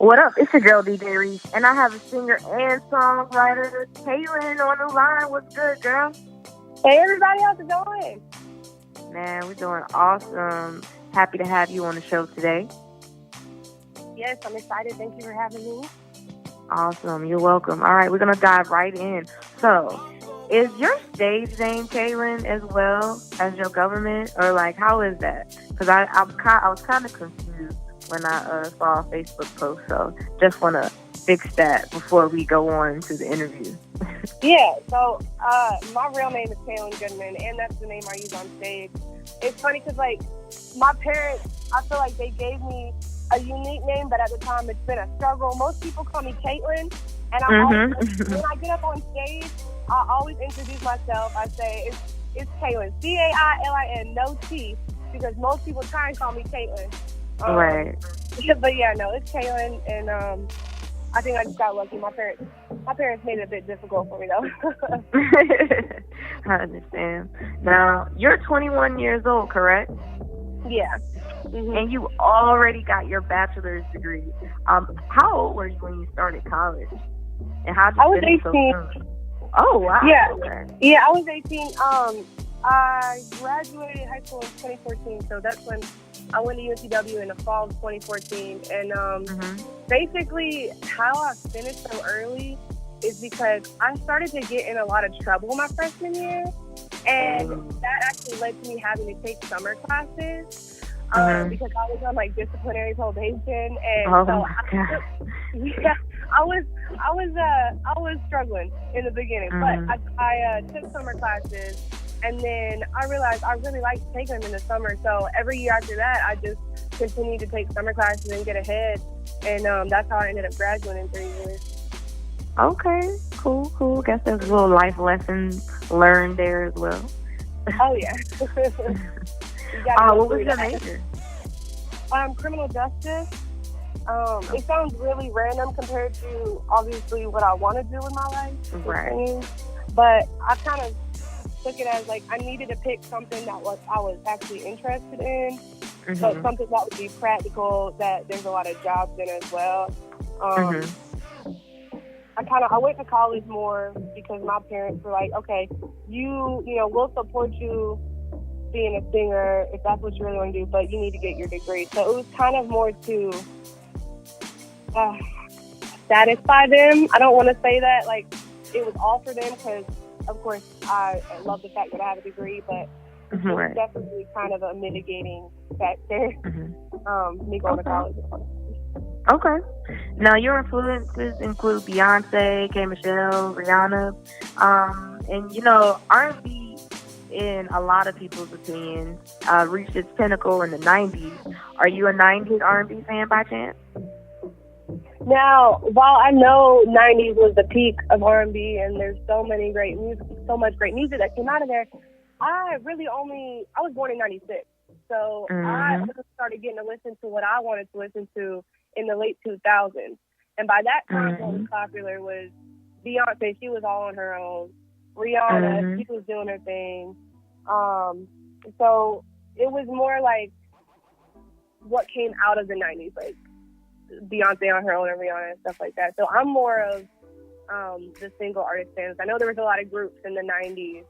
What up? It's your girl DJ Ryse, and I have a singer and songwriter, Cailin, on the line. What's good, girl? Hey everybody, how's it going? Man, we're doing awesome. Happy to have you on the show today. Yes, I'm excited. Thank you for having me. Awesome. You're welcome. All right, we're going to dive right in. So, is your stage name Cailin as well as your government? Or, like, how is that? Because I was kind of confused when I saw a Facebook post. So, just want to fix that before we go on to the interview. Yeah, so my real name is Cailin Goodman, and that's the name I use on stage. It's funny because, like, my parents, I feel like they gave me a unique name, but at the time it's been a struggle. Most people call me Caitlin, and always, when I get up on stage, I always introduce myself. I say, it's Cailin, Cailin, no T, because most people try and call me Caitlin. Right. But yeah, no, it's Cailin, and I think I just got lucky. My parents made it a bit difficult for me, though. I understand. Now, you're 21 years old, correct? Yeah. Mm-hmm. And you already got your bachelor's degree. How old were you when you started college? And how did you I was 18. So soon? Oh, wow. Yeah. Okay. Yeah, I was 18. I graduated high school in 2014, so that's when I went to UNCW in the fall of 2014. And basically, how I finished so early is because I started to get in a lot of trouble my freshman year, and that actually led to me having to take summer classes because I was on like disciplinary probation, and I was struggling in the beginning, but I took summer classes. And then I realized I really liked taking them in the summer. So every year after that, I just continued to take summer classes and get ahead. And that's how I ended up graduating in 3 years. Okay, cool. Guess there's a little life lessons learned there as well. Oh, yeah. What was your major? Criminal justice. It sounds really random compared to, obviously, what I want to do with my life. Right. But I kind of took it as like I needed to pick something that I was actually interested in, but something that would be practical, that there's a lot of jobs in as well. I went to college more because my parents were like, okay, we'll support you being a singer if that's what you really want to do, but you need to get your degree. So it was kind of more to satisfy them. I don't want to say that like it was all for them, because of course, I love the fact that I have a degree, but it's definitely kind of a mitigating factor, me going to college. Okay. Now, your influences include Beyonce, K. Michelle, Rihanna, and, R&B, in a lot of people's opinions, reached its pinnacle in the 90s. Are you a 90s R&B fan by chance? Now, while I know 90s was the peak of R&B and there's so much great music that came out of there, I was born in 96. So I started getting to listen to what I wanted to listen to in the late 2000s. And by that time, what was popular was Beyonce. She was all on her own. Rihanna, she was doing her thing. So it was more like what came out of the 90s, like Beyonce on her own and Rihanna and stuff like that. So I'm more of the single artist fans. I know there was a lot of groups in the 90s,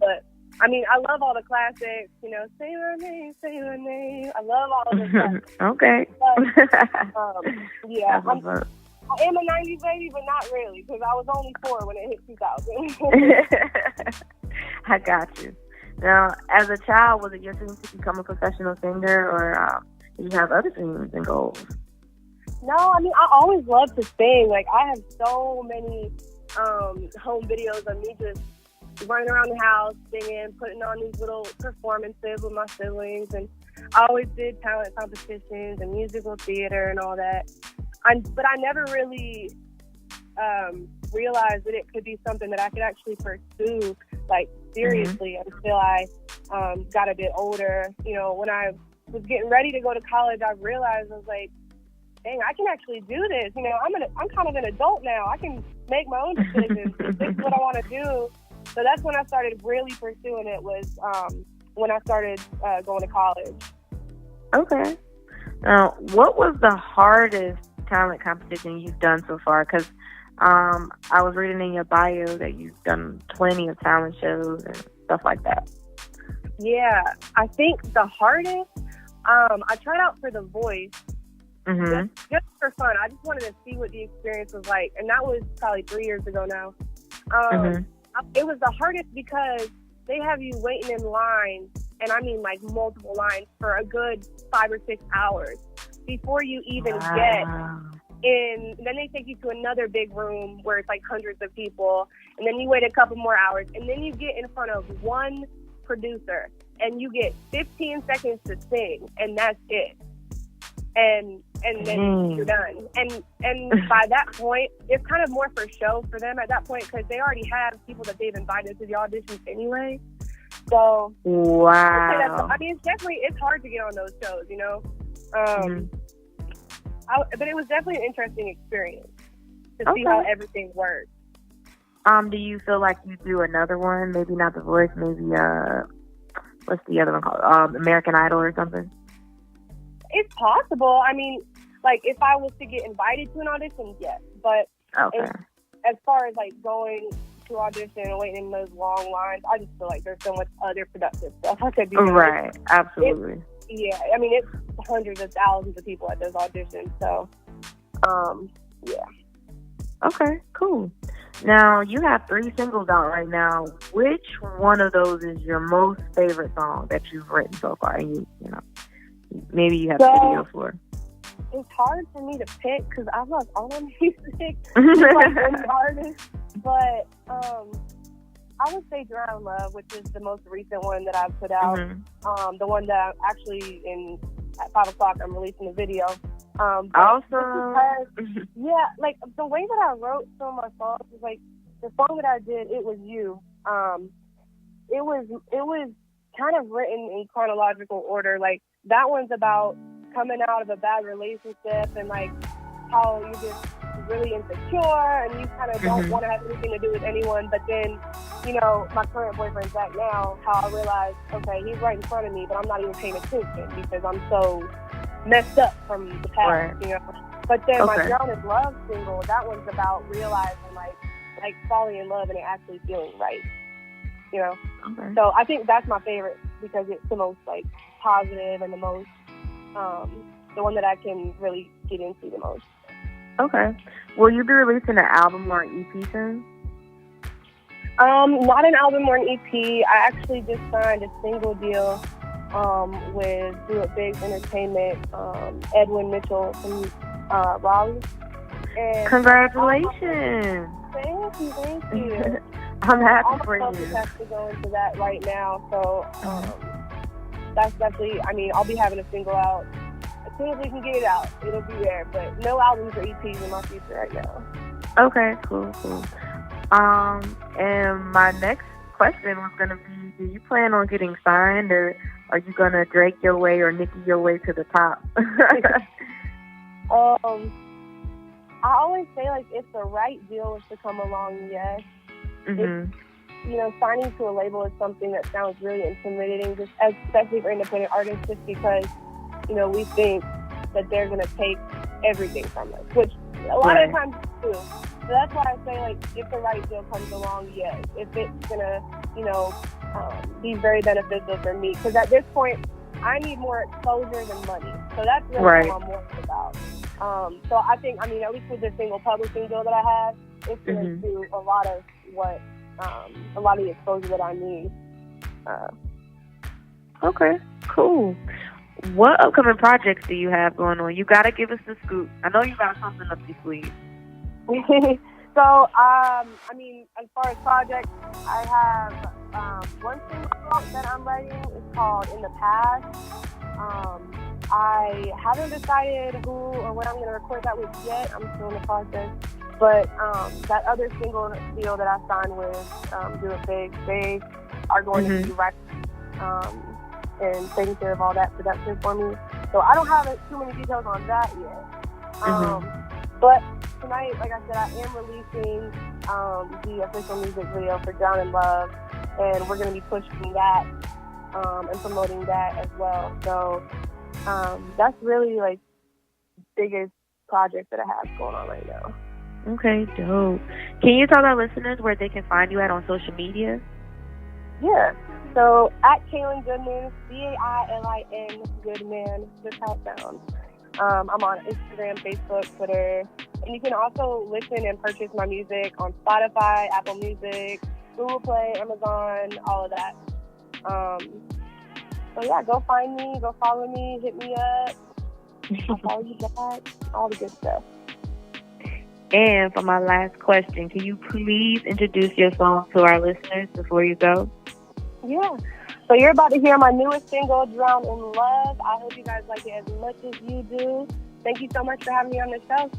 but I mean, I love all the classics. Say my name. I love all of the classics. Okay. But, yeah, I am a 90s baby, but not really, because I was only 4 when it hit 2000. I got you. Now, as a child, was it your dream to become a professional singer, or did you have other dreams and goals? No, I mean, I always loved to sing. Like, I have so many home videos of me just running around the house, singing, putting on these little performances with my siblings. And I always did talent competitions and musical theater and all that. But I never really realized that it could be something that I could actually pursue, like, seriously, until I got a bit older. When I was getting ready to go to college, I realized, I was like, dang, I can actually do this. I'm kind of an adult now. I can make my own decisions. This is what I want to do. So that's when I started really pursuing it, was when I started going to college. Okay. Now, what was the hardest talent competition you've done so far? Because I was reading in your bio that you've done plenty of talent shows and stuff like that. Yeah, I think the hardest, I tried out for The Voice just for fun. I just wanted to see what the experience was like, and that was probably 3 years ago now. It was the hardest because they have you waiting in line, and I mean like multiple lines for a good 5 or 6 hours before you even get in. And then they take you to another big room where it's like hundreds of people, and then you wait a couple more hours, and then you get in front of one producer, and you get 15 seconds to sing, and that's it. And then you're done. And by that point, it's kind of more for show for them at that point because they already have people that they've invited to the auditions anyway. So wow. I mean, it's hard to get on those shows, you know. But it was definitely an interesting experience to see how everything works. Do you feel like you do another one? Maybe not The Voice. Maybe what's the other one called? American Idol or something. It's possible. I mean, like if I was to get invited to an audition, yes. But as far as like going to audition and waiting in those long lines, I just feel like there's so much other productive stuff I could be doing. Right. Absolutely. I mean, it's hundreds of thousands of people at those auditions. So, yeah. Okay, cool. Now, you have 3 singles out right now. Which one of those is your most favorite song that you've written so far? And you know, maybe you have a video for. It's hard for me to pick because I love all my music, like any artist. But I would say "Drown Love," which is the most recent one that I've put out. The one that I'm actually at 5 o'clock I'm releasing a video. Awesome. Because, yeah, like the way that I wrote some of my songs was like the song that I did, "It Was You." It was kind of written in chronological order. Like that one's about coming out of a bad relationship and like how you're just really insecure and you kind of don't want to have anything to do with anyone. But then, you know, my current boyfriend's back now, how I realized, okay, he's right in front of me, but I'm not even paying attention because I'm so messed up from the past, you know. But then my "Drown in Love" single, that one's about realizing like falling in love and it actually feeling right, you know. So I think that's my favorite because it's the most like positive and the most the one that I can really get into the most. Okay. Will you be releasing an album or an EP soon? Not an album or an EP. I actually just signed a single deal with Do It Big Entertainment, Edwin Mitchell from Raleigh. And congratulations. Thank you. I'm happy for you. I'm have to go into that right now. So that's definitely, I mean, I'll be having a single out. As soon as we can get it out, it'll be there. But no albums or EPs in my future right now. Okay, cool. And my next question was going to be, do you plan on getting signed, or are you going to Drake your way or Nicki your way to the top? I always say, like, if the right deal was to come along, yes. You know, signing to a label is something that sounds really intimidating, just especially for independent artists, just because, you know, we think that they're going to take everything from us, which a lot of times they do. So that's why I say, like, if the right deal comes along, yes. If it's going to, you know, be very beneficial for me. Because at this point, I need more exposure than money. So that's really what I'm worried about. So I think, I mean, at least with this single publishing deal that I have, it's going to do a lot of what, a lot of the exposure that I need. Okay, cool. What upcoming projects do you have going on? You got to give us the scoop. I know you got something up your sleeve. So, I mean, as far as projects, I have one single that I'm writing. It's called In the Past. I haven't decided who or when I'm going to record that with yet. I'm still in the process. But that other single deal that I signed with Do It Big, they are going to be writing and taking care of all that production for me. So I don't have too many details on that yet. But tonight, like I said, I am releasing the official music video for "Drown in Love," and we're going to be pushing that and promoting that as well. So that's really like biggest project that I have going on right now. Okay, dope. Can you tell our listeners where they can find you at on social media? Yeah. So at Cailin Goodman, Cailin Goodman, just how it sounds. I'm on Instagram, Facebook, Twitter, and you can also listen and purchase my music on Spotify, Apple Music, Google Play, Amazon, all of that. So yeah, go find me, go follow me, hit me up, I'll follow you back, all the good stuff. And for my last question, can you please introduce your song to our listeners before you go? Yeah. So you're about to hear my newest single, Drown in Love. I hope you guys like it as much as you do. Thank you so much for having me on the show.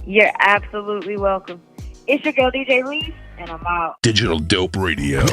You're absolutely welcome. It's your girl, DJ Ryse, and I'm out. Digital Dope Radio.